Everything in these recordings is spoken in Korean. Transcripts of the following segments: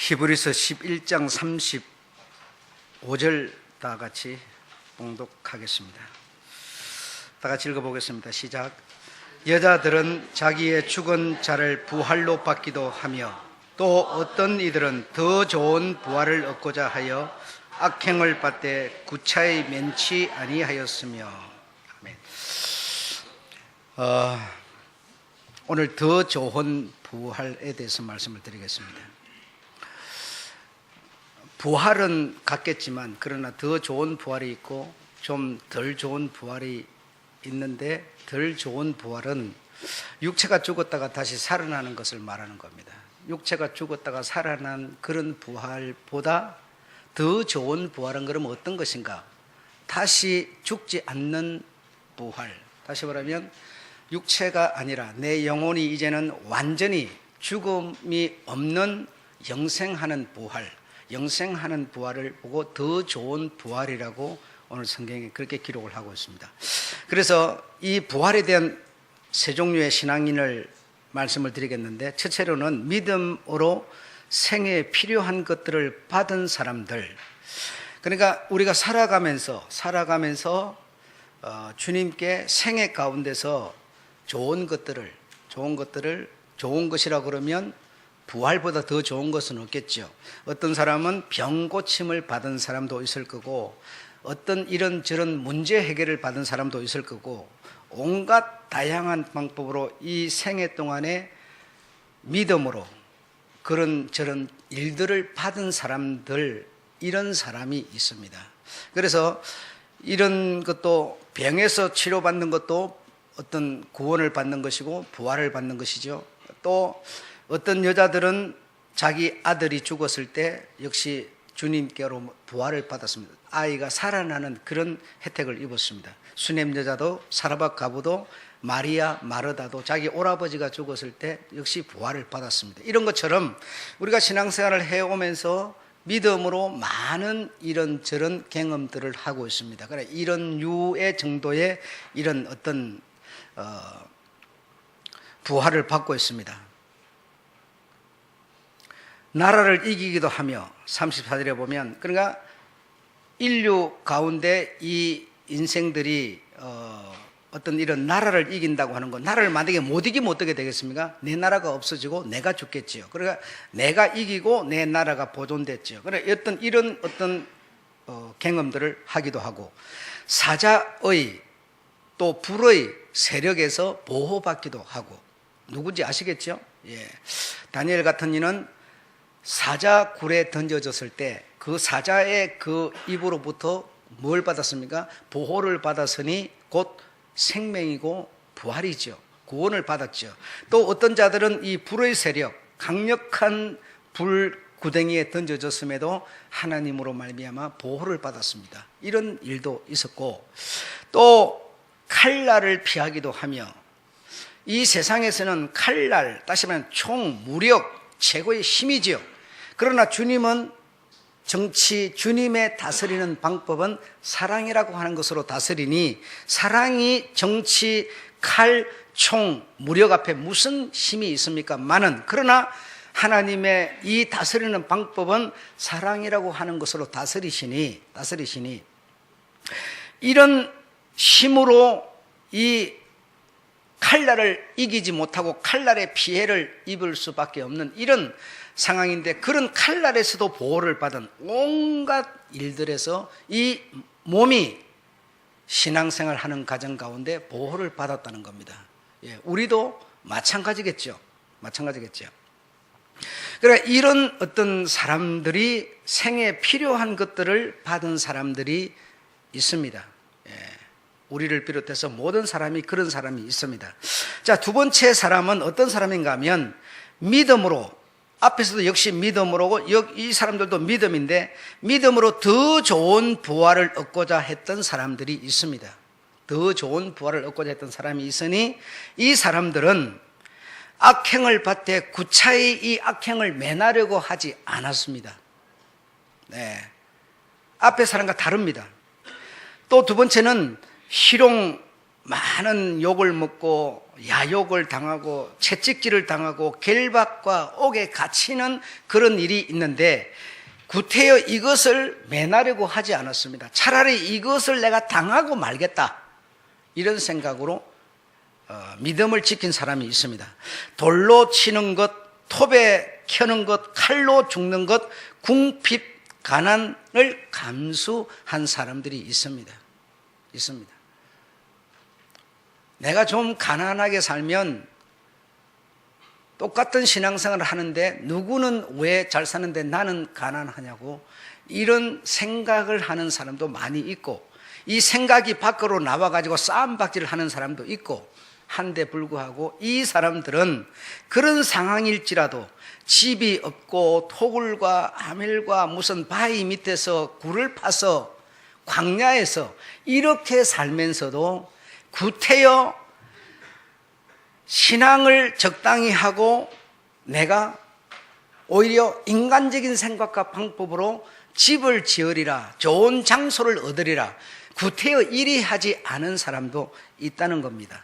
히브리서 11장 35절 다 같이 봉독하겠습니다. 다 같이 읽어보겠습니다. 시작. 여자들은 자기의 죽은 자를 부활로 받기도 하며 또 어떤 이들은 더 좋은 부활을 얻고자 하여 악행을 받되 구차히 면치 아니하였으며. 아멘. 오늘 더 좋은 부활에 대해서 말씀을 드리겠습니다. 부활은 같겠지만 그러나 더 좋은 부활이 있고 좀 덜 좋은 부활이 있는데, 덜 좋은 부활은 육체가 죽었다가 다시 살아나는 것을 말하는 겁니다. 육체가 죽었다가 살아난 그런 부활보다 더 좋은 부활은 그럼 어떤 것인가? 다시 죽지 않는 부활. 다시 말하면 육체가 아니라 내 영혼이 이제는 완전히 죽음이 없는 영생하는 부활, 영생하는 부활을 보고 더 좋은 부활이라고 오늘 성경에 그렇게 기록을 하고 있습니다. 그래서 이 부활에 대한 세 종류의 신앙인을 말씀을 드리겠는데, 첫째로는 믿음으로 생애에 필요한 것들을 받은 사람들. 그러니까 우리가 살아가면서 주님께 생애 가운데서 좋은 것이라고 그러면 부활보다 더 좋은 것은 없겠죠. 어떤 사람은 병 고침을 받은 사람도 있을 거고, 어떤 이런저런 문제 해결을 받은 사람도 있을 거고, 온갖 다양한 방법으로 이 생애 동안에 믿음으로 그런 저런 일들을 받은 사람들, 이런 사람이 있습니다. 그래서 이런 것도 병에서 치료받는 것도 어떤 구원을 받는 것이고 부활을 받는 것이죠. 또 어떤 여자들은 자기 아들이 죽었을 때 역시 주님께로 부활을 받았습니다. 아이가 살아나는 그런 혜택을 입었습니다. 수냄 여자도 사라밧 가부도 마리아 마르다도 자기 오라버지가 죽었을 때 역시 부활을 받았습니다. 이런 것처럼 우리가 신앙생활을 해오면서 믿음으로 많은 이런저런 경험들을 하고 있습니다. 그래, 이런 유의 정도의 이런 어떤 부활을 받고 있습니다. 나라를 이기기도 하며, 34절에 보면, 그러니까 인류 가운데 이 인생들이 어떤 이런 나라를 이긴다고 하는 것, 나라를 만약에 못 이기면 어떻게 되겠습니까? 내 나라가 없어지고 내가 죽겠지요. 그러니까 내가 이기고 내 나라가 보존됐지요. 그러니까 이런 경험들을 하기도 하고, 사자의 또 불의 세력에서 보호받기도 하고. 누군지 아시겠죠? 예. 다니엘 같은 이는 사자 굴에 던져졌을 때 그 사자의 그 입으로부터 뭘 받았습니까? 보호를 받았으니 곧 생명이고 부활이죠. 구원을 받았죠. 또 어떤 자들은 이 불의 세력, 강력한 불 구덩이에 던져졌음에도 하나님으로 말미암아 보호를 받았습니다. 이런 일도 있었고, 또 칼날을 피하기도 하며, 이 세상에서는 칼날, 다시 말하면 총, 무력, 최고의 힘이지요. 그러나 주님은 주님의 다스리는 방법은 사랑이라고 하는 것으로 다스리니, 사랑이 정치, 칼, 총, 무력 앞에 무슨 힘이 있습니까? 많은. 그러나 하나님의 이 다스리는 방법은 사랑이라고 하는 것으로 다스리시니 이런 힘으로 이 칼날을 이기지 못하고 칼날의 피해를 입을 수밖에 없는 이런 상황인데, 그런 칼날에서도 보호를 받은 온갖 일들에서 이 몸이 신앙생활 하는 가정 가운데 보호를 받았다는 겁니다. 예, 우리도 마찬가지겠죠. 그러니까 이런 어떤 사람들이 생에 필요한 것들을 받은 사람들이 있습니다. 예, 우리를 비롯해서 모든 사람이 그런 사람이 있습니다. 자, 두 번째 사람은 어떤 사람인가 하면, 믿음으로, 앞에서도 역시 믿음으로고, 이 사람들도 믿음인데, 믿음으로 더 좋은 부활을 얻고자 했던 사람들이 있습니다. 더 좋은 부활을 얻고자 했던 사람이 있으니, 이 사람들은 악행을 받되 구차히 이 악행을 면하려고 하지 않았습니다. 네, 앞에 사람과 다릅니다. 또 두 번째는 희롱, 많은 욕을 먹고 야욕을 당하고 채찍질을 당하고 결박과 옥에 갇히는 그런 일이 있는데 구태여 이것을 면하려고 하지 않았습니다. 차라리 이것을 내가 당하고 말겠다, 이런 생각으로 믿음을 지킨 사람이 있습니다. 돌로 치는 것, 톱에 켜는 것, 칼로 죽는 것, 궁핍, 가난을 감수한 사람들이 있습니다. 내가 좀 가난하게 살면 똑같은 신앙생활을 하는데 누구는 왜 잘 사는데 나는 가난하냐고, 이런 생각을 하는 사람도 많이 있고, 이 생각이 밖으로 나와가지고 싸움박질을 하는 사람도 있고, 한데 불구하고 이 사람들은 그런 상황일지라도 집이 없고 토굴과 아멜과 무슨 바위 밑에서 굴을 파서 광야에서 이렇게 살면서도 구태여 신앙을 적당히 하고 내가 오히려 인간적인 생각과 방법으로 집을 지으리라, 좋은 장소를 얻으리라, 구태여 이리 하지 않은 사람도 있다는 겁니다.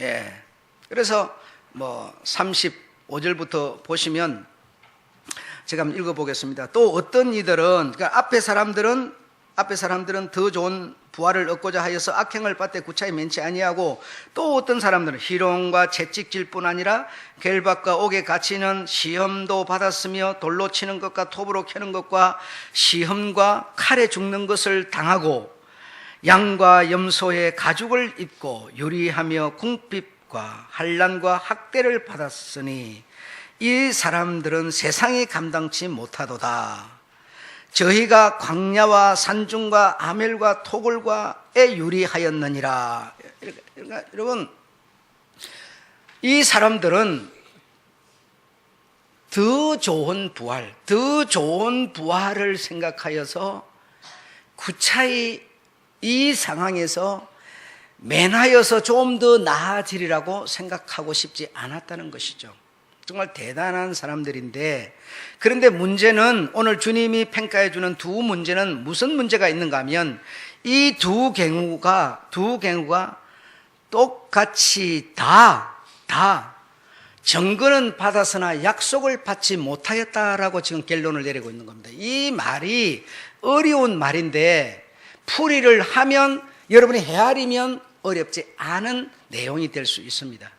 예. 그래서 35절부터 보시면 제가 한번 읽어보겠습니다. 또 어떤 이들은, 그러니까 앞에 사람들은 더 좋은 부활을 얻고자 하여서 악행을 받되 구차히 면치 아니하고, 또 어떤 사람들은 희롱과 채찍질뿐 아니라 결박과 옥에 갇히는 시험도 받았으며 돌로 치는 것과 톱으로 캐는 것과 시험과 칼에 죽는 것을 당하고 양과 염소의 가죽을 입고 유리하며 궁핍과 환난과 학대를 받았으니 이 사람들은 세상이 감당치 못하도다. 저희가 광야와 산중과 아멜과 토굴과에 유리하였느니라. 그러니까 여러분, 이 사람들은 더 좋은 부활을 생각하여서 구차히 이 상황에서 면하여서 좀 더 나아지리라고 생각하고 싶지 않았다는 것이죠. 정말 대단한 사람들인데, 그런데 문제는, 오늘 주님이 평가해 주는 두 문제는 무슨 문제가 있는가 하면, 이 두 경우가 똑같이 다 정근은 받았으나 약속을 받지 못하였다라고 지금 결론을 내리고 있는 겁니다. 이 말이 어려운 말인데 풀이를 하면, 여러분이 헤아리면 어렵지 않은 내용이 될 수 있습니다.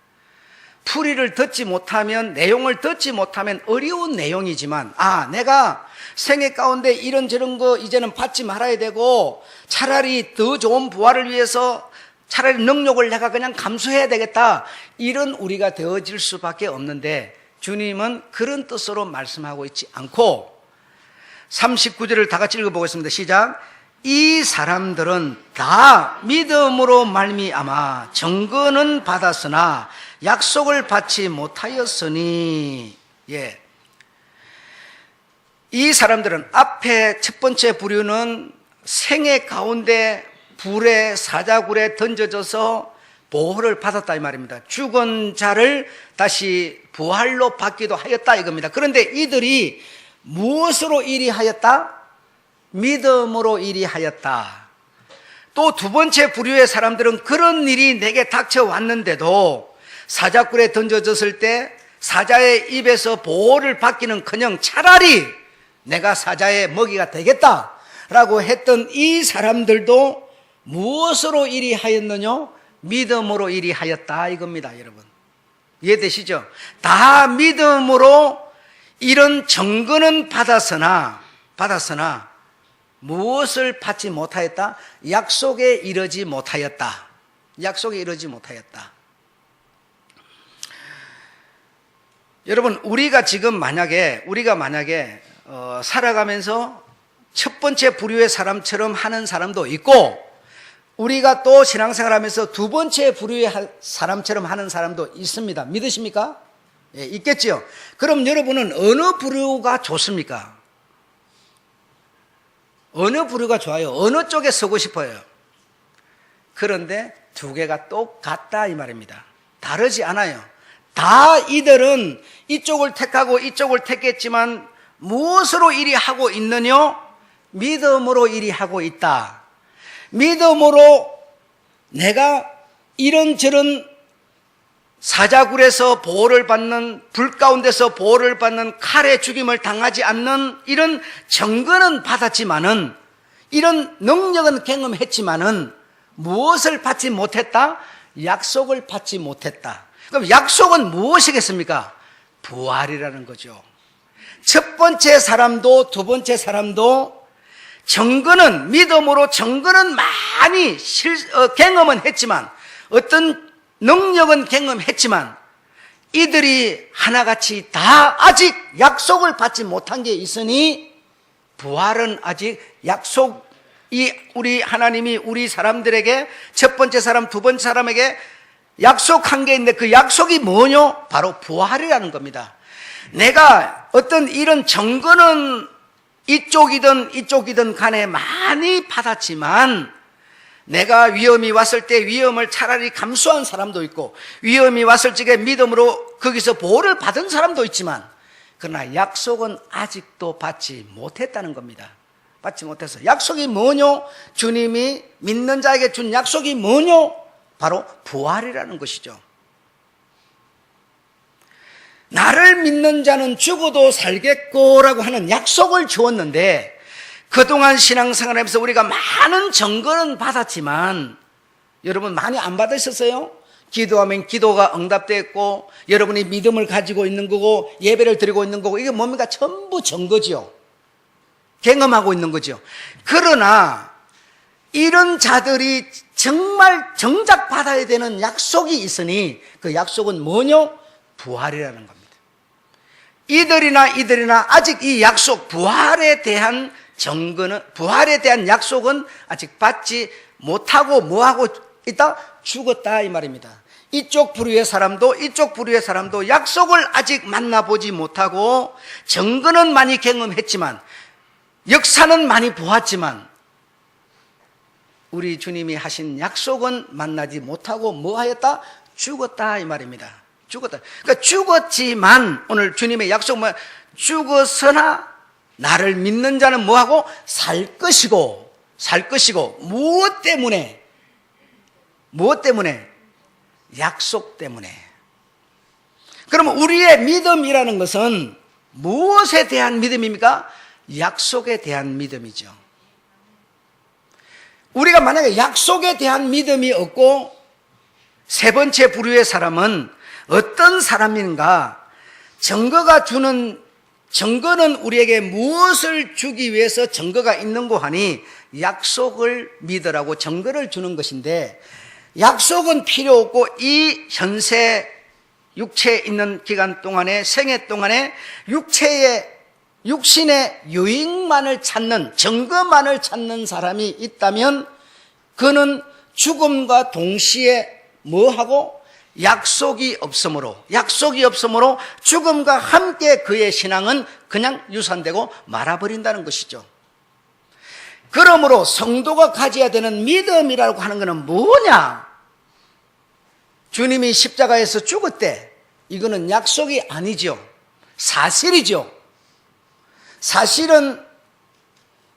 풀이를 듣지 못하면, 내용을 듣지 못하면 어려운 내용이지만, 내가 생애 가운데 이런저런 거 이제는 받지 말아야 되고, 차라리 더 좋은 부활을 위해서 차라리 능력을 내가 그냥 감수해야 되겠다, 이런 우리가 되어질 수밖에 없는데, 주님은 그런 뜻으로 말씀하고 있지 않고, 39절을 다 같이 읽어보겠습니다. 시작. 이 사람들은 다 믿음으로 말미암아 정근은 받았으나 약속을 받지 못하였으니, 이 사람들은, 앞에 첫 번째 부류는 생애 가운데 불에 사자굴에 던져져서 보호를 받았다 이 말입니다. 죽은 자를 다시 부활로 받기도 하였다 이겁니다. 그런데 이들이 무엇으로 이리 하였다? 믿음으로 이리 하였다. 또 두 번째 부류의 사람들은 그런 일이 내게 닥쳐왔는데도 사자굴에 던져졌을 때 사자의 입에서 보호를 받기는커녕 차라리 내가 사자의 먹이가 되겠다라고 했던 이 사람들도 무엇으로 이리 하였느냐? 믿음으로 이리 하였다 이겁니다. 여러분, 이해되시죠? 다 믿음으로 이런 정근은 받았으나 무엇을 받지 못하였다? 약속에 이르지 못하였다. 여러분, 우리가 만약에 살아가면서 첫 번째 부류의 사람처럼 하는 사람도 있고, 우리가 또 신앙생활하면서 두 번째 부류의 사람처럼 하는 사람도 있습니다. 믿으십니까? 예, 있겠지요. 그럼 여러분은 어느 부류가 좋습니까? 어느 부류가 좋아요? 어느 쪽에 서고 싶어요? 그런데 두 개가 똑같다 이 말입니다. 다르지 않아요. 다 이들은 이쪽을 택하고 이쪽을 택했지만 무엇으로 이리 하고 있느냐? 믿음으로 이리 하고 있다. 믿음으로 내가 이런저런 사자굴에서 보호를 받는, 불 가운데서 보호를 받는, 칼에 죽임을 당하지 않는 이런 정거는 받았지만은, 이런 능력은 경험했지만은 무엇을 받지 못했다? 약속을 받지 못했다. 그럼 약속은 무엇이겠습니까? 부활이라는 거죠. 첫 번째 사람도 두 번째 사람도 정거는, 믿음으로 정거는 많이 경험은 했지만, 어떤 능력은 경험했지만, 이들이 하나같이 다 아직 약속을 받지 못한 게 있으니, 부활은 아직 약속이, 우리 하나님이 우리 사람들에게, 첫 번째 사람, 두 번째 사람에게 약속한 게 있는데, 그 약속이 뭐냐? 바로 부활이라는 겁니다. 내가 어떤 이런 정거는 이쪽이든 간에 많이 받았지만, 내가 위험이 왔을 때 위험을 차라리 감수한 사람도 있고, 위험이 왔을 적에 믿음으로 거기서 보호를 받은 사람도 있지만, 그러나 약속은 아직도 받지 못했다는 겁니다. 받지 못해서. 약속이 뭐냐? 주님이 믿는 자에게 준 약속이 뭐냐? 바로 부활이라는 것이죠. 나를 믿는 자는 죽어도 살겠고라고 하는 약속을 주었는데, 그동안 신앙생활하면서 우리가 많은 증거는 받았지만, 여러분 많이 안 받으셨어요? 기도하면 기도가 응답됐고, 여러분이 믿음을 가지고 있는 거고, 예배를 드리고 있는 거고, 이게 뭡니까? 전부 증거지요. 경험하고 있는 거죠. 그러나 이런 자들이 정말 정작 받아야 되는 약속이 있으니, 그 약속은 뭐냐? 부활이라는 겁니다. 이들이나 아직 이 약속, 부활에 대한 증거는, 부활에 대한 약속은 아직 받지 못하고 뭐하고 있다? 죽었다 이 말입니다. 이쪽 부류의 사람도 이쪽 부류의 사람도 약속을 아직 만나보지 못하고, 증거는 많이 경험했지만, 역사는 많이 보았지만, 우리 주님이 하신 약속은 만나지 못하고 뭐하였다? 죽었다 이 말입니다. 죽었다. 그러니까 죽었지만, 오늘 주님의 약속은 죽어서나 나를 믿는 자는 뭐하고? 살 것이고, 무엇 때문에? 약속 때문에. 그러면 우리의 믿음이라는 것은 무엇에 대한 믿음입니까? 약속에 대한 믿음이죠. 우리가 만약에 약속에 대한 믿음이 없고, 세 번째 부류의 사람은 어떤 사람인가? 증거는 우리에게 무엇을 주기 위해서 증거가 있는고 하니, 약속을 믿으라고 증거를 주는 것인데, 약속은 필요 없고, 이 현세 육체에 있는 기간 동안에, 생애 동안에 육신의 유익만을 찾는, 증거만을 찾는 사람이 있다면, 그는 죽음과 동시에 뭐하고? 약속이 없으므로 죽음과 함께 그의 신앙은 그냥 유산되고 말아버린다는 것이죠. 그러므로 성도가 가져야 되는 믿음이라고 하는 것은 뭐냐? 주님이 십자가에서 죽었대. 이거는 약속이 아니죠. 사실이죠. 사실은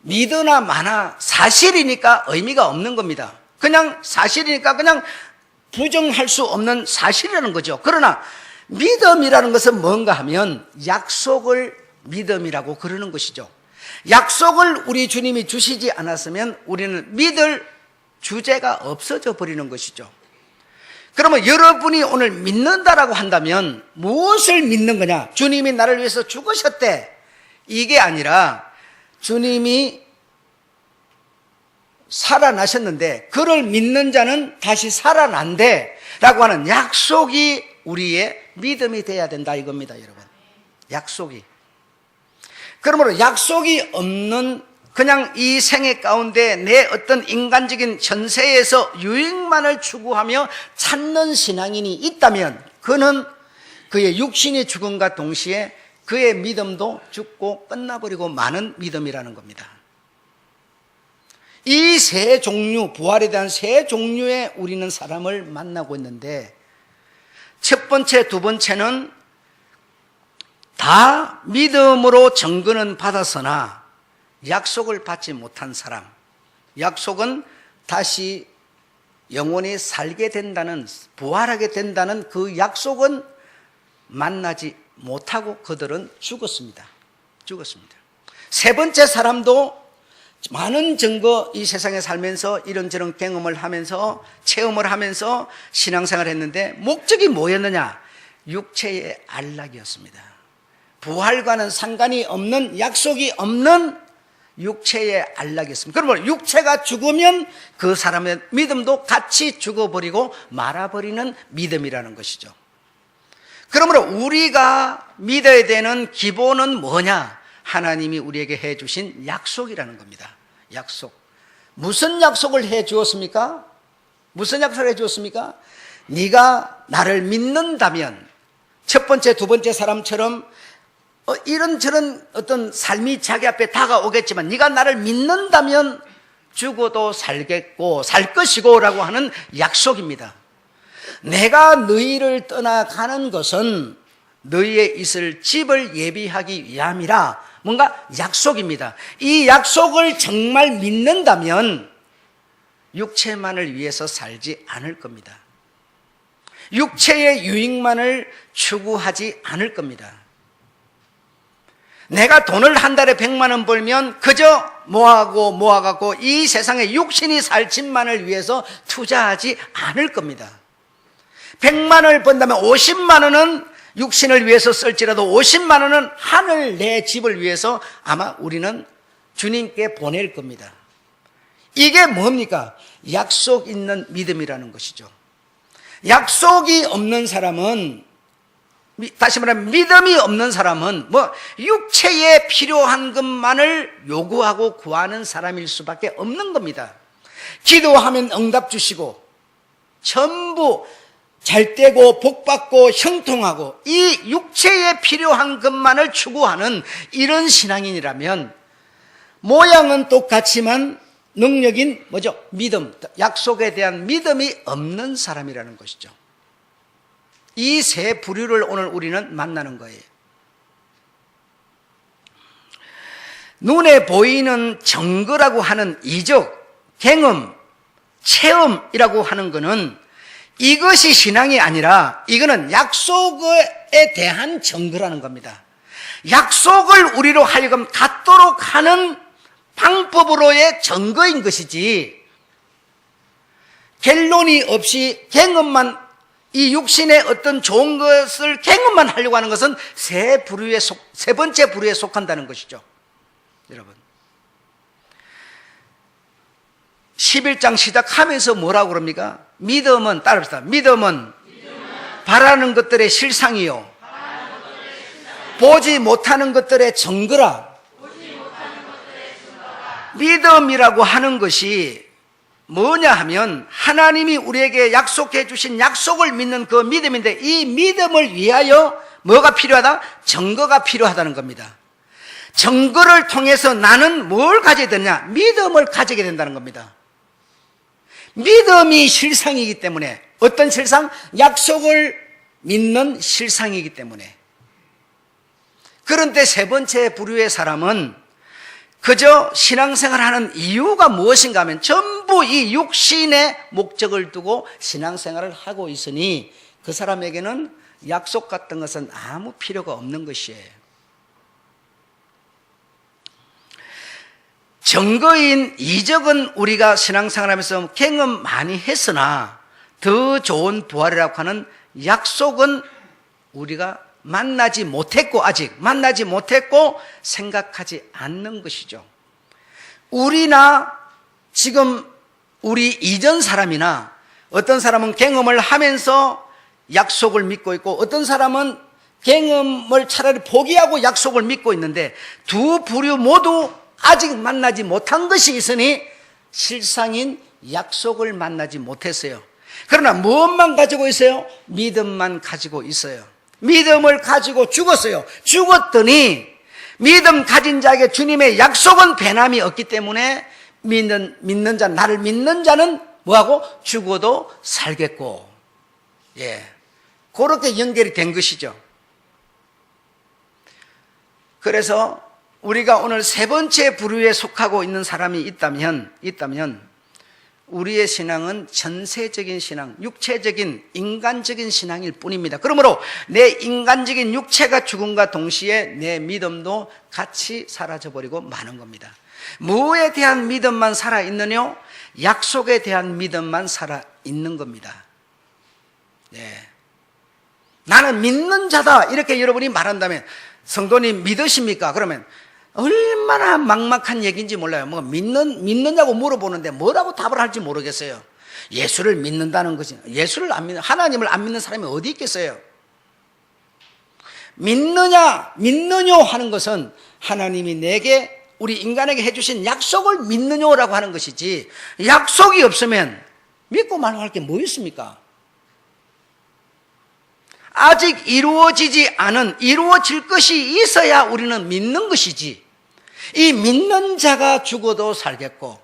믿으나 마나 사실이니까 의미가 없는 겁니다. 그냥 사실이니까 그냥 부정할 수 없는 사실이라는 거죠. 그러나 믿음이라는 것은 뭔가 하면 약속을 믿음이라고 그러는 것이죠. 약속을 우리 주님이 주시지 않았으면 우리는 믿을 주제가 없어져 버리는 것이죠. 그러면 여러분이 오늘 믿는다라고 한다면 무엇을 믿는 거냐? 주님이 나를 위해서 죽으셨대. 이게 아니라 주님이 살아나셨는데 그를 믿는 자는 다시 살아난대 라고 하는 약속이 우리의 믿음이 돼야 된다 이겁니다, 여러분. 약속이. 그러므로 약속이 없는, 그냥 이 생애 가운데 내 어떤 인간적인 현세에서 유익만을 추구하며 찾는 신앙인이 있다면, 그는 그의 육신이 죽음과 동시에 그의 믿음도 죽고 끝나버리고 마는 믿음이라는 겁니다. 이 세 종류, 부활에 대한 세 종류의 우리는 사람을 만나고 있는데, 첫 번째, 두 번째는 다 믿음으로 증거는 받았으나 약속을 받지 못한 사람. 약속은 다시 영원히 살게 된다는, 부활하게 된다는 그 약속은 만나지 못하고 그들은 죽었습니다. 세 번째 사람도 많은 증거, 이 세상에 살면서 이런저런 경험을 하면서 체험을 하면서 신앙생활을 했는데 목적이 뭐였느냐? 육체의 안락이었습니다. 부활과는 상관이 없는, 약속이 없는 육체의 안락이었습니다. 그러면 육체가 죽으면 그 사람의 믿음도 같이 죽어버리고 말아버리는 믿음이라는 것이죠. 그러므로 우리가 믿어야 되는 기본은 뭐냐? 하나님이 우리에게 해주신 약속이라는 겁니다. 약속. 무슨 약속을 해주었습니까? 무슨 약속을 해주었습니까? 네가 나를 믿는다면, 첫 번째, 두 번째 사람처럼 이런저런 어떤 삶이 자기 앞에 다가오겠지만 네가 나를 믿는다면 죽어도 살겠고 살 것이고 라고 하는 약속입니다. 내가 너희를 떠나가는 것은 너희의 있을 집을 예비하기 위함이라, 뭔가 약속입니다. 이 약속을 정말 믿는다면 육체만을 위해서 살지 않을 겁니다. 육체의 유익만을 추구하지 않을 겁니다. 내가 돈을 한 달에 100만 원 벌면 그저 모아갖고 이 세상에 육신이 살 집만을 위해서 투자하지 않을 겁니다. 100만 원을 번다면 50만 원은 육신을 위해서 쓸지라도 50만 원은 하늘 내 집을 위해서 아마 우리는 주님께 보낼 겁니다. 이게 뭡니까? 약속 있는 믿음이라는 것이죠. 약속이 없는 사람은, 다시 말하면 믿음이 없는 사람은 육체에 필요한 것만을 요구하고 구하는 사람일 수밖에 없는 겁니다. 기도하면 응답 주시고 전부 잘되고 복받고 형통하고 이 육체에 필요한 것만을 추구하는 이런 신앙인이라면 모양은 똑같지만 능력인 믿음, 약속에 대한 믿음이 없는 사람이라는 것이죠. 이 세 부류를 오늘 우리는 만나는 거예요. 눈에 보이는 증거라고 하는 이적, 경험, 체험이라고 하는 것은 이것이 신앙이 아니라 이거는 약속에 대한 증거라는 겁니다. 약속을 우리로 하여금 갖도록 하는 방법으로의 증거인 것이지, 결론이 없이 경험만, 이 육신의 어떤 좋은 것을 경험만 하려고 하는 것은 세 번째 부류에 속한다는 것이죠. 여러분, 11장 시작하면서 뭐라고 그럽니까? 믿음은, 따라합시다. 믿음은 바라는 것들의 실상이요, 보지 못하는 것들의 증거라. 믿음이라고 하는 것이 뭐냐 하면 하나님이 우리에게 약속해 주신 약속을 믿는 그 믿음인데, 이 믿음을 위하여 뭐가 필요하다? 증거가 필요하다는 겁니다. 증거를 통해서 나는 뭘 가져야 되느냐? 믿음을 가지게 된다는 겁니다. 믿음이 실상이기 때문에, 어떤 실상? 약속을 믿는 실상이기 때문에. 그런데 세 번째 부류의 사람은 그저 신앙생활하는 이유가 무엇인가 하면 전부 이 육신의 목적을 두고 신앙생활을 하고 있으니 그 사람에게는 약속 같은 것은 아무 필요가 없는 것이에요. 증거인 이적은 우리가 신앙생활하면서 경험 많이 했으나 더 좋은 부활이라고 하는 약속은 우리가 만나지 못했고, 아직 만나지 못했고 생각하지 않는 것이죠. 우리나 지금 우리 이전 사람이나, 어떤 사람은 경험을 하면서 약속을 믿고 있고 어떤 사람은 경험을 차라리 포기하고 약속을 믿고 있는데, 두 부류 모두 아직 만나지 못한 것이 있으니 실상인 약속을 만나지 못했어요. 그러나 무엇만 가지고 있어요? 믿음만 가지고 있어요. 믿음을 가지고 죽었어요. 죽었더니 믿음 가진 자에게 주님의 약속은 변함이 없기 때문에 믿는 자, 나를 믿는 자는 뭐하고? 죽어도 살겠고, 그렇게 연결이 된 것이죠. 그래서 우리가 오늘 세 번째 부류에 속하고 있는 사람이 있다면 우리의 신앙은 전세적인 신앙, 육체적인 인간적인 신앙일 뿐입니다. 그러므로 내 인간적인 육체가 죽음과 동시에 내 믿음도 같이 사라져버리고 마는 겁니다. 무엇에 대한 믿음만 살아있느냐? 약속에 대한 믿음만 살아있는 겁니다. 네. 나는 믿는 자다 이렇게 여러분이 말한다면 성도님 믿으십니까? 그러면 얼마나 막막한 얘기인지 몰라요. 뭐 믿느냐고 물어보는데 뭐라고 답을 할지 모르겠어요. 예수를 믿는다는 것이, 예수를 안 믿는, 하나님을 안 믿는 사람이 어디 있겠어요? 믿느냐 하는 것은 하나님이 내게, 우리 인간에게 해주신 약속을 믿느냐라고 하는 것이지, 약속이 없으면 믿고 말할 게 뭐 있습니까? 아직 이루어지지 않은, 이루어질 것이 있어야 우리는 믿는 것이지, 이 믿는 자가 죽어도 살겠고,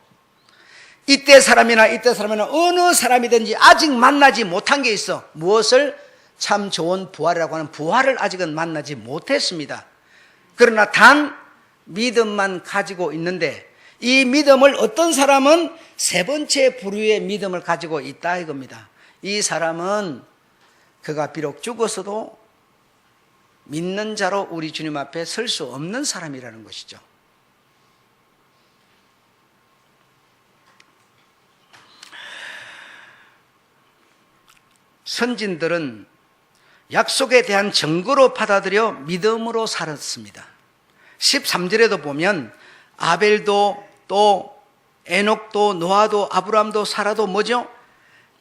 이때 사람이나 어느 사람이든지 아직 만나지 못한 게 있어. 무엇을? 참 좋은 부활이라고 하는 부활을 아직은 만나지 못했습니다. 그러나 단 믿음만 가지고 있는데, 이 믿음을 어떤 사람은 세 번째 부류의 믿음을 가지고 있다 이겁니다. 이 사람은 그가 비록 죽었어도 믿는 자로 우리 주님 앞에 설 수 없는 사람이라는 것이죠. 선진들은 약속에 대한 증거로 받아들여 믿음으로 살았습니다. 13절에도 보면 아벨도 또 에녹도 노아도 아브라함도 사라도 뭐죠?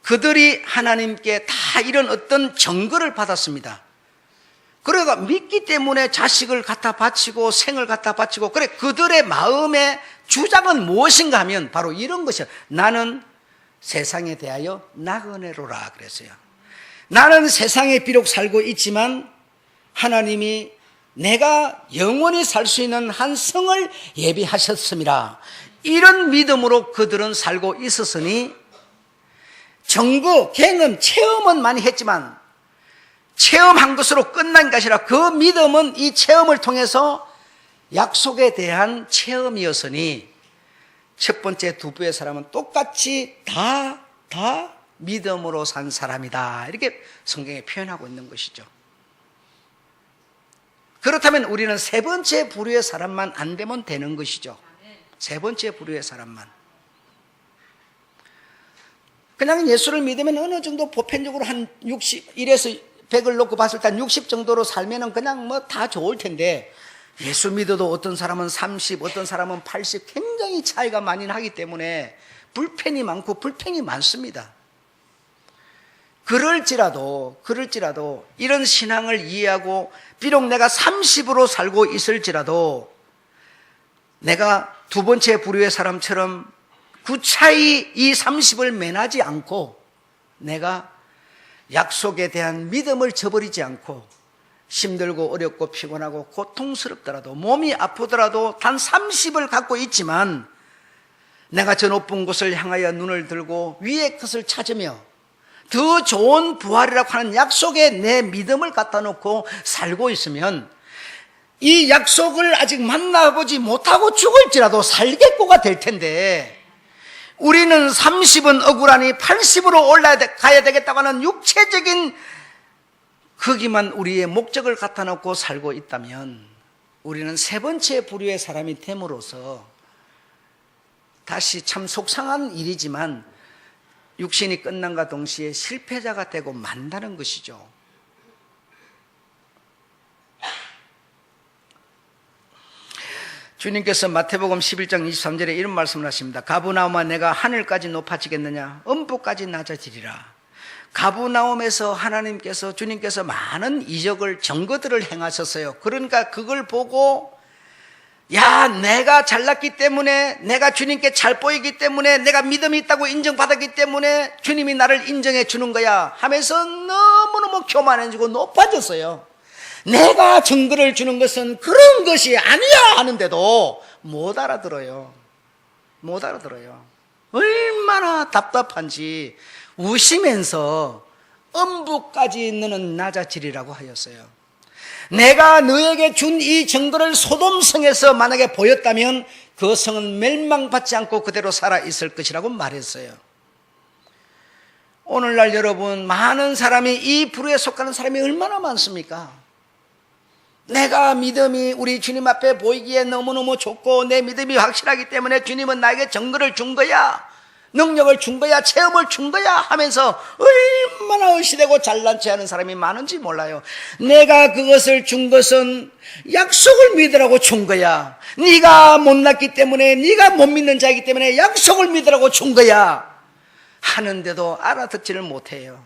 그들이 하나님께 다 이런 어떤 증거를 받았습니다. 그러니까 믿기 때문에 자식을 갖다 바치고 생을 갖다 바치고, 그래 그들의 마음의 주장은 무엇인가 하면 바로 이런 것이야. 나는 세상에 대하여 나그네로라 그랬어요. 나는 세상에 비록 살고 있지만 하나님이 내가 영원히 살 수 있는 한 성을 예비하셨습니다. 이런 믿음으로 그들은 살고 있었으니, 증거, 경험, 체험은 많이 했지만 체험한 것으로 끝난 것이 아니라 그 믿음은 이 체험을 통해서 약속에 대한 체험이었으니, 첫 번째 두 부의 사람은 똑같이 다 믿음으로 산 사람이다, 이렇게 성경에 표현하고 있는 것이죠. 그렇다면 우리는 세 번째 부류의 사람만 안 되면 되는 것이죠. 세 번째 부류의 사람만. 그냥 예수를 믿으면 어느 정도 보편적으로 한 60, 1에서 100을 놓고 봤을 때 한 60 정도로 살면은 그냥 뭐 다 좋을 텐데, 예수 믿어도 어떤 사람은 30, 어떤 사람은 80, 굉장히 차이가 많이 나기 때문에 불편이 많고 불평이 많습니다. 그럴지라도 이런 신앙을 이해하고 비록 내가 30으로 살고 있을지라도 내가 두 번째 부류의 사람처럼 구차히 이 30을 면하지 않고, 내가 약속에 대한 믿음을 저버리지 않고, 힘들고 어렵고 피곤하고 고통스럽더라도, 몸이 아프더라도 단 30을 갖고 있지만 내가 저 높은 곳을 향하여 눈을 들고 위의 것을 찾으며 더 좋은 부활이라고 하는 약속에 내 믿음을 갖다 놓고 살고 있으면, 이 약속을 아직 만나보지 못하고 죽을지라도 살겠고가 될 텐데, 우리는 30은 억울하니 80으로 올라가야 되겠다고 하는 육체적인 거기만 우리의 목적을 갖다 놓고 살고 있다면, 우리는 세 번째 부류의 사람이 됨으로써 다시 참 속상한 일이지만 육신이 끝난과 동시에 실패자가 되고 만다는 것이죠. 주님께서 마태복음 11장 23절에 이런 말씀을 하십니다. 가브나움아 내가 하늘까지 높아지겠느냐? 음부까지 낮아지리라. 가브나움에서 하나님께서, 주님께서 많은 이적을, 증거들을 행하셨어요. 그러니까 그걸 보고, 야, 내가 잘났기 때문에, 내가 주님께 잘 보이기 때문에, 내가 믿음이 있다고 인정받았기 때문에 주님이 나를 인정해 주는 거야 하면서 너무너무 교만해지고 높아졌어요. 내가 증거를 주는 것은 그런 것이 아니야 하는데도 못 알아들어요. 얼마나 답답한지 우시면서 음부까지 너는 낮아지리라고 하였어요. 내가 너에게 준 이 증거를 소돔성에서 만약에 보였다면 그 성은 멸망받지 않고 그대로 살아있을 것이라고 말했어요. 오늘날 여러분, 많은 사람이 이 부류에 속하는 사람이 얼마나 많습니까? 내가 믿음이 우리 주님 앞에 보이기에 너무너무 좋고 내 믿음이 확실하기 때문에 주님은 나에게 증거를 준 거야, 능력을 준 거야, 체험을 준 거야 하면서 얼마나 의시되고 잘난 체 하는 사람이 많은지 몰라요. 내가 그것을 준 것은 약속을 믿으라고 준 거야. 네가 못났기 때문에, 네가 못 믿는 자이기 때문에 약속을 믿으라고 준 거야 하는데도 알아듣지를 못해요.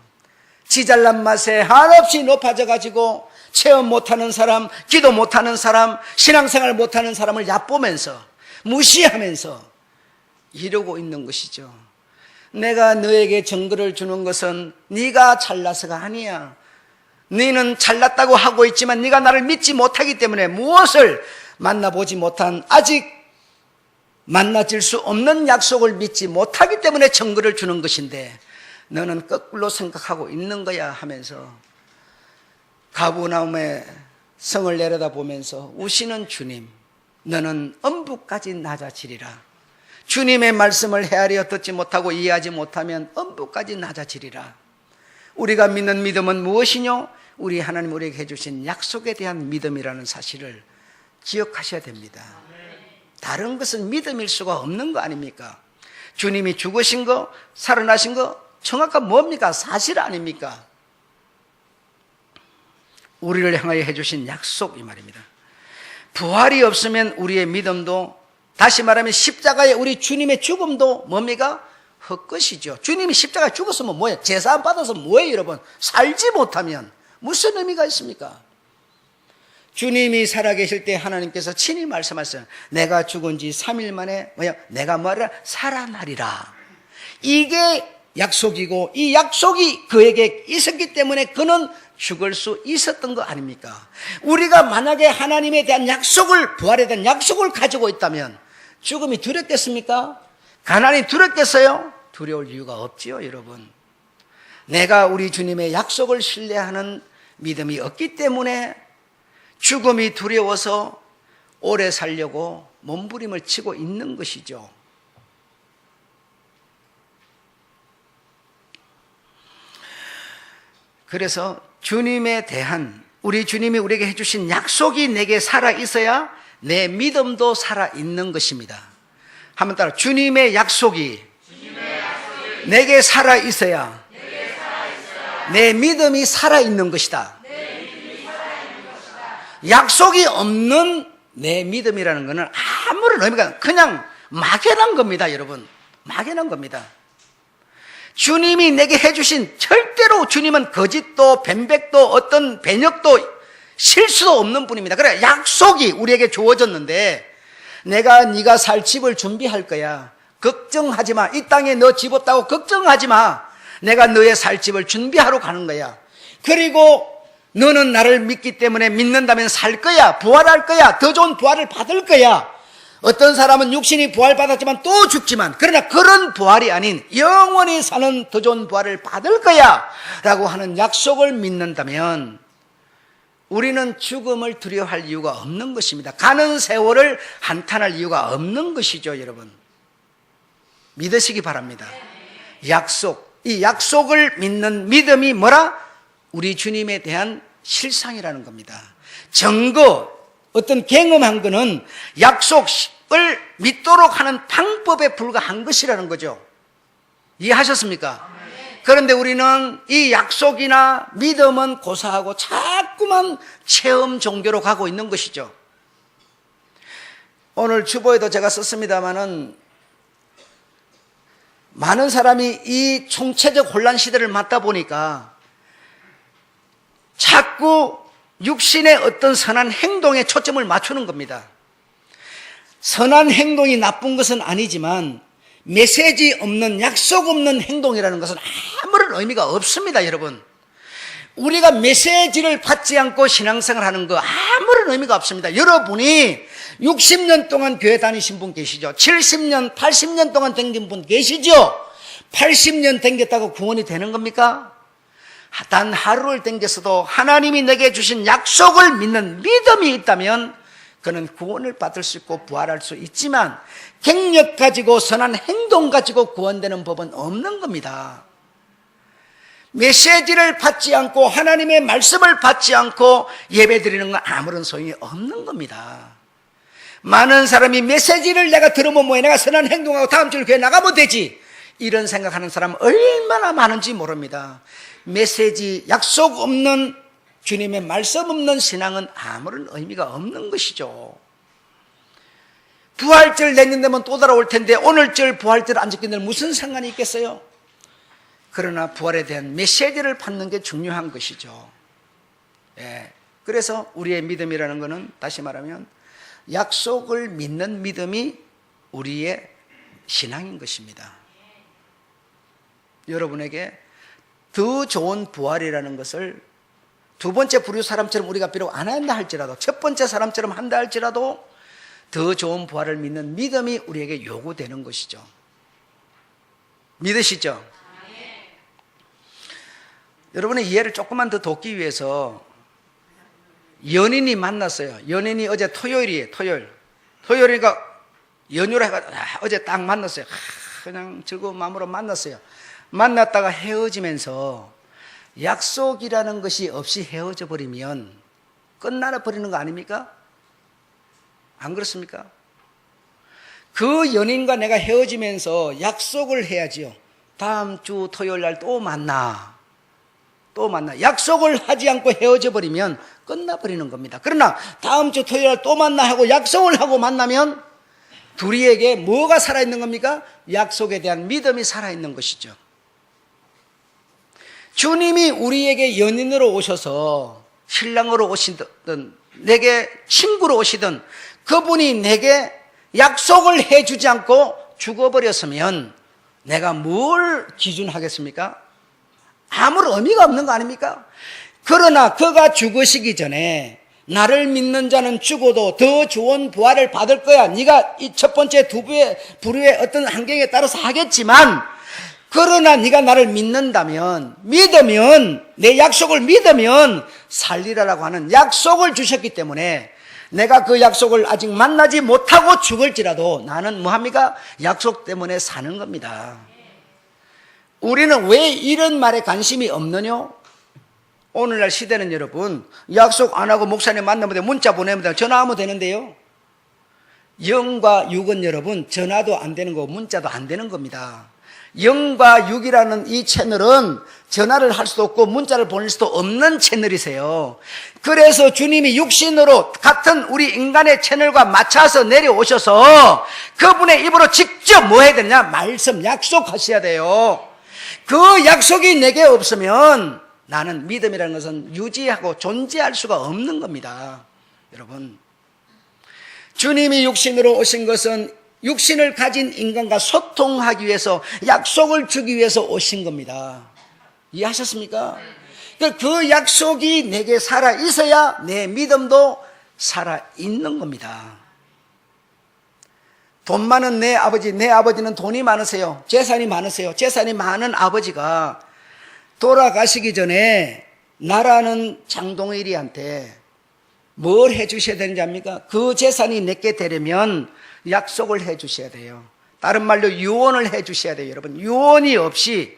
지 잘난 맛에 한없이 높아져 가지고 체험 못하는 사람, 기도 못하는 사람, 신앙생활 못하는 사람을 얕보면서 무시하면서 이러고 있는 것이죠. 내가 너에게 증거를 주는 것은 네가 잘나서가 아니야. 너는 잘났다고 하고 있지만 네가 나를 믿지 못하기 때문에, 무엇을 만나보지 못한, 아직 만나질 수 없는 약속을 믿지 못하기 때문에 증거를 주는 것인데 너는 거꾸로 생각하고 있는 거야 하면서 가버나움의 성을 내려다보면서 우시는 주님, 너는 엄부까지 낮아지리라. 주님의 말씀을 헤아려 듣지 못하고 이해하지 못하면 엄부까지 낮아지리라. 우리가 믿는 믿음은 무엇이뇨? 우리 하나님 우리에게 해주신 약속에 대한 믿음이라는 사실을 기억하셔야 됩니다. 다른 것은 믿음일 수가 없는 거 아닙니까? 주님이 죽으신 거, 살아나신 거 정확한 뭡니까? 사실 아닙니까? 우리를 향하여 해주신 약속, 이 말입니다. 부활이 없으면 우리의 믿음도, 다시 말하면 십자가의 우리 주님의 죽음도 뭡니까? 헛것이죠. 주님이 십자가에 죽었으면 뭐예요? 제사 안 받아서 뭐예요, 여러분? 살지 못하면 무슨 의미가 있습니까? 주님이 살아계실 때 하나님께서 친히 말씀하셨어요. 내가 죽은 지 3일 만에 내가 뭐라? 살아나리라. 이게 약속이고, 이 약속이 그에게 있었기 때문에 그는 죽을 수 있었던 거 아닙니까? 우리가 만약에 하나님에 대한 약속을, 부활에 대한 약속을 가지고 있다면 죽음이 두렵겠습니까? 가난이 두렵겠어요? 두려울 이유가 없지요, 여러분. 내가 우리 주님의 약속을 신뢰하는 믿음이 없기 때문에 죽음이 두려워서 오래 살려고 몸부림을 치고 있는 것이죠. 그래서 주님에 대한, 우리 주님이 우리에게 해주신 약속이 내게 살아있어야 내 믿음도 살아있는 것입니다. 한번 따라, 주님의 약속이 내게 살아있어야 내 믿음이 살아있는 것이다. 약속이 없는 내 믿음이라는 것은 아무런 의미가, 그냥 막연한 겁니다, 여러분. 막연한 겁니다. 주님이 내게 해주신, 절대로 주님은 거짓도 변백도 어떤 변역도 실수도 없는 분입니다. 그래, 약속이 우리에게 주어졌는데 내가 네가 살 집을 준비할 거야. 걱정하지 마. 이 땅에 너 집 없다고 걱정하지 마. 내가 너의 살 집을 준비하러 가는 거야. 그리고 너는 나를 믿기 때문에 믿는다면 살 거야. 부활할 거야. 더 좋은 부활을 받을 거야. 어떤 사람은 육신이 부활받았지만 또 죽지만, 그러나 그런 부활이 아닌 영원히 사는 더 좋은 부활을 받을 거야 라고 하는 약속을 믿는다면 우리는 죽음을 두려워할 이유가 없는 것입니다. 가는 세월을 한탄할 이유가 없는 것이죠, 여러분. 믿으시기 바랍니다. 약속, 이 약속을 믿는 믿음이 뭐라? 우리 주님에 대한 실상이라는 겁니다. 증거, 어떤 경험한 거는 약속을 믿도록 하는 방법에 불과한 것이라는 거죠. 이해하셨습니까? 그런데 우리는 이 약속이나 믿음은 고사하고 자꾸만 체험 종교로 가고 있는 것이죠. 오늘 주보에도 제가 썼습니다마는 많은 사람이 이 총체적 혼란 시대를 맞다 보니까 자꾸 육신의 어떤 선한 행동에 초점을 맞추는 겁니다. 선한 행동이 나쁜 것은 아니지만 메시지 없는, 약속 없는 행동이라는 것은 아무런 의미가 없습니다, 여러분. 우리가 메시지를 받지 않고 신앙생활 하는 거 아무런 의미가 없습니다. 여러분이 60년 동안 교회 다니신 분 계시죠? 70년, 80년 동안 댕긴 분 계시죠? 80년 댕겼다고 구원이 되는 겁니까? 단 하루를 댕겼어도 하나님이 내게 주신 약속을 믿는 믿음이 있다면 그는 구원을 받을 수 있고 부활할 수 있지만 경력 가지고 선한 행동 가지고 구원되는 법은 없는 겁니다. 메시지를 받지 않고 하나님의 말씀을 받지 않고 예배드리는 건 아무런 소용이 없는 겁니다. 많은 사람이 메시지를 내가 들으면 뭐해, 내가 선한 행동하고 다음 주를 교회 나가면 되지, 이런 생각하는 사람은 얼마나 많은지 모릅니다. 메시지, 약속 없는, 주님의 말씀 없는 신앙은 아무런 의미가 없는 것이죠. 부활절 내년 되면 또 돌아올 텐데 오늘절 부활절 안 지키는 데는 무슨 상관이 있겠어요? 그러나 부활에 대한 메시지를 받는 게 중요한 것이죠. 예. 그래서 우리의 믿음이라는 것은 다시 말하면 약속을 믿는 믿음이 우리의 신앙인 것입니다. 여러분에게 더 좋은 부활이라는 것을 두 번째 부류 사람처럼 우리가 비록 안 한다 할지라도, 첫 번째 사람처럼 한다 할지라도 더 좋은 부활을 믿는 믿음이 우리에게 요구되는 것이죠. 믿으시죠? 여러분의 이해를 조금만 더 돕기 위해서 연인이 만났어요. 연인이 어제 토요일이에요. 토요일이니까 연휴라 해가지고 어제 딱 만났어요. 그냥 즐거운 마음으로 만났어요. 만났다가 헤어지면서 약속이라는 것이 없이 헤어져 버리면 끝나나 버리는 거 아닙니까? 안 그렇습니까? 그 연인과 내가 헤어지면서 약속을 해야지요. 다음 주 토요일 날 또 만나. 약속을 하지 않고 헤어져 버리면 끝나버리는 겁니다. 그러나 다음 주 토요일 날 또 만나 하고 약속을 하고 만나면 둘이에게 뭐가 살아있는 겁니까? 약속에 대한 믿음이 살아있는 것이죠. 주님이 우리에게 연인으로 오셔서 신랑으로 오시든 내게 친구로 오시든 그분이 내게 약속을 해주지 않고 죽어버렸으면 내가 뭘 기준하겠습니까? 아무런 의미가 없는 거 아닙니까? 그러나 그가 죽으시기 전에 나를 믿는 자는 죽어도 더 좋은 부활을 받을 거야. 네가 이 첫 번째 두 부류의 어떤 환경에 따라서 하겠지만, 그러나 네가 나를 믿는다면, 믿으면, 내 약속을 믿으면 살리라라고 하는 약속을 주셨기 때문에 내가 그 약속을 아직 만나지 못하고 죽을지라도 나는 뭐합니까? 약속 때문에 사는 겁니다. 우리는 왜 이런 말에 관심이 없느냐? 오늘날 시대는 여러분, 약속 안 하고 목사님 만나면 문자 보내면 전화하면 되는데요, 영과 육은 여러분 전화도 안 되는 거고 문자도 안 되는 겁니다. 영과 육이라는 이 채널은 전화를 할 수도 없고 문자를 보낼 수도 없는 채널이세요. 그래서 주님이 육신으로 같은 우리 인간의 채널과 맞춰서 내려오셔서 그분의 입으로 직접 뭐 해야 되느냐? 말씀, 약속하셔야 돼요. 그 약속이 내게 없으면 나는 믿음이라는 것은 유지하고 존재할 수가 없는 겁니다. 여러분, 주님이 육신으로 오신 것은 육신을 가진 인간과 소통하기 위해서, 약속을 주기 위해서 오신 겁니다. 이해하셨습니까? 그 약속이 내게 살아있어야 내 믿음도 살아있는 겁니다. 돈 많은 내 아버지는 돈이 많으세요. 재산이 많으세요. 재산이 많은 아버지가 돌아가시기 전에 나라는 장동일이한테 뭘 해주셔야 되는지 압니까? 그 재산이 내게 되려면 약속을 해주셔야 돼요. 다른 말로 유언을 해주셔야 돼요. 여러분, 유언이 없이,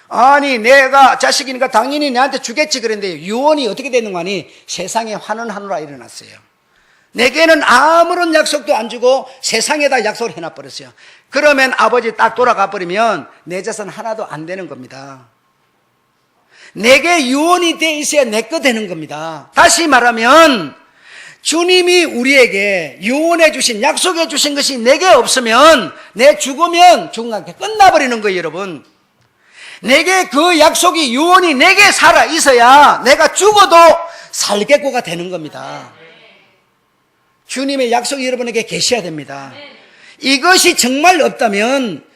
아니 내가 자식이니까 당연히 내한테 주겠지 그랬는데 유언이 어떻게 되는 거 아니? 세상에 화는 하늘아 일어났어요. 내게는 아무런 약속도 안 주고 세상에다 약속을 해놔버렸어요. 그러면 아버지 딱 돌아가 버리면 내 재산 하나도 안 되는 겁니다. 내게 유언이 돼 있어야 내 거 되는 겁니다. 다시 말하면 주님이 우리에게 유언해 주신, 약속해 주신 것이 내게 없으면 내 죽으면 죽은 게 끝나버리는 거예요. 여러분, 내게 그 약속이, 유언이 내게 살아 있어야 내가 죽어도 살겠고가 되는 겁니다. 주님의 약속이 여러분에게 계셔야 됩니다. 이것이 정말 없다면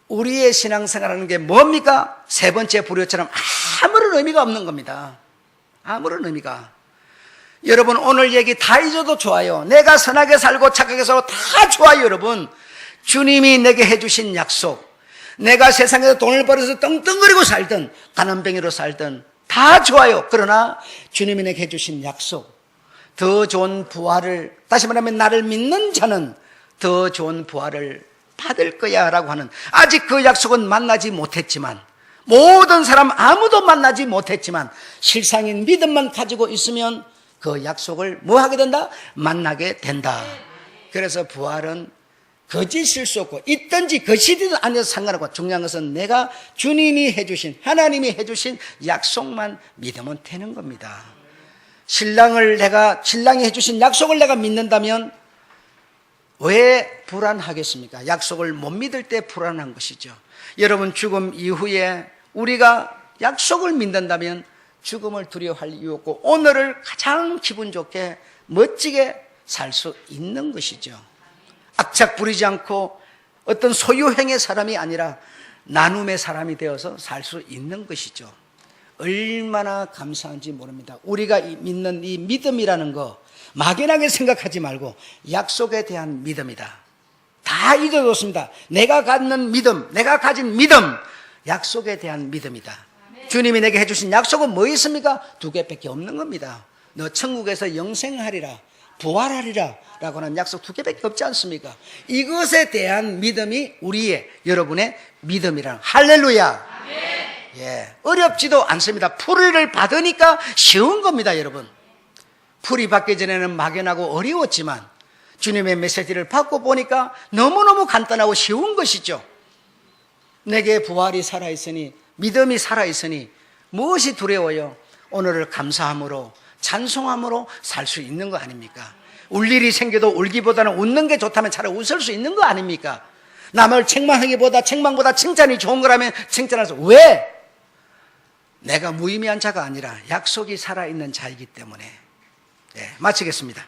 우리의 신앙생활하는 게 뭡니까? 세 번째 부류처럼 아무런 의미가 없는 겁니다. 아무런 의미가. 여러분, 오늘 얘기 다 잊어도 좋아요. 내가 선하게 살고 착하게 살고 다 좋아요. 여러분, 주님이 내게 해주신 약속, 내가 세상에서 돈을 벌어서 떵떵거리고 살든 가난뱅이로 살든 다 좋아요. 그러나 주님이 내게 해주신 약속, 더 좋은 부활을, 다시 말하면 나를 믿는 자는 더 좋은 부활을 받을 거야 라고 하는, 아직 그 약속은 만나지 못했지만 모든 사람 아무도 만나지 못했지만 실상인 믿음만 가지고 있으면 그 약속을 뭐 하게 된다? 만나게 된다. 그래서 부활은 거짓일 수 없고 있든지 거짓이든 아니어도 상관없고 중요한 것은 내가 주님이 해주신 하나님이 해주신 약속만 믿으면 되는 겁니다. 신랑이 해주신 약속을 내가 믿는다면 왜 불안하겠습니까? 약속을 못 믿을 때 불안한 것이죠. 여러분 죽음 이후에 우리가 약속을 믿는다면 죽음을 두려워할 이유 없고 오늘을 가장 기분 좋게 멋지게 살 수 있는 것이죠. 악착 부리지 않고 어떤 소유행의 사람이 아니라 나눔의 사람이 되어서 살 수 있는 것이죠. 얼마나 감사한지 모릅니다. 우리가 믿는 이 믿음이라는 거 막연하게 생각하지 말고 약속에 대한 믿음이다. 다 잊어뒀습니다. 내가 갖는 믿음, 내가 가진 믿음, 약속에 대한 믿음이다. 주님이 내게 해주신 약속은 뭐 있습니까? 두 개밖에 없는 겁니다. 너 천국에서 영생하리라, 부활하리라 라고 하는 약속 두 개밖에 없지 않습니까? 이것에 대한 믿음이 우리의, 여러분의 믿음이란 할렐루야. 예, 어렵지도 않습니다. 풀이를 받으니까 쉬운 겁니다, 여러분. 풀이 받기 전에는 막연하고 어려웠지만 주님의 메시지를 받고 보니까 너무너무 간단하고 쉬운 것이죠. 내게 부활이 살아있으니, 믿음이 살아있으니 무엇이 두려워요? 오늘을 감사함으로, 찬송함으로 살 수 있는 거 아닙니까? 울 일이 생겨도 울기보다는 웃는 게 좋다면 차라리 웃을 수 있는 거 아닙니까? 남을 책망하기보다 책망보다 칭찬이 좋은 거라면 칭찬해서 왜? 내가 무의미한 자가 아니라 약속이 살아있는 자이기 때문에. 네, 마치겠습니다.